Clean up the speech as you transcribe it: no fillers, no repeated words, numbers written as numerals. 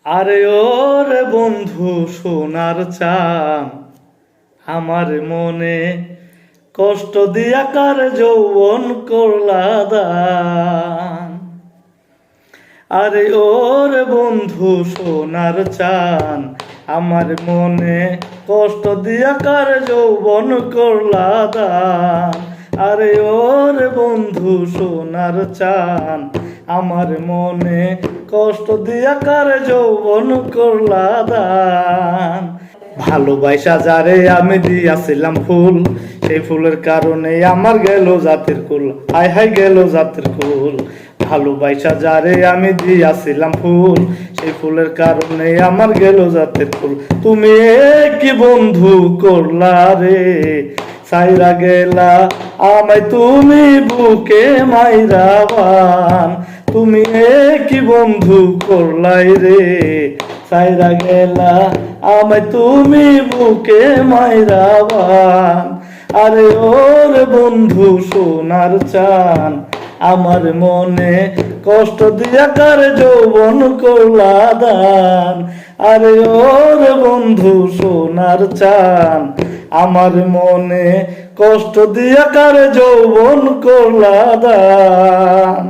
আরে ওরে বন্ধু সোনার চান আমার মনে কষ্ট দিয়া কার যৌবন করলা দান। আরে ওরে বন্ধু সোনার চান আমার মনে কষ্ট দিয়া কার যৌবন করলা দান। আরে ওরে বন্ধু সোনার চান আমার মনে কষ্ট দিয়া কার যৌবন করলা দান। ভালোবাসা যারে আমি দিয়াছিলাম ফুল, সেই ফুলের কারণে আমার গেল জাতের কুল, হায় হায় গেল জাতের কুল। ভালোবাসা যারে আমি দিয়াছিলাম ফুল, সেই ফুলের কারণে আমার গেল জাতের কুল। তুমি কি বন্ধু করলা রে, সাইরা গেলা আমায় তুমি বুকে মাইরা বান। তুমি কি বন্ধু করলাই রে, সাইরা গেলা আমায় তুমি বুকে মাইরা বান। আরে ওরে বন্ধু সোনার চান আমার মনে কষ্ট দিয়া কার যৌবন করলা দান। আরে ওরে বন্ধু সোনার চান আমার মনে কষ্ট দিয়া কার যৌবন করলা দান।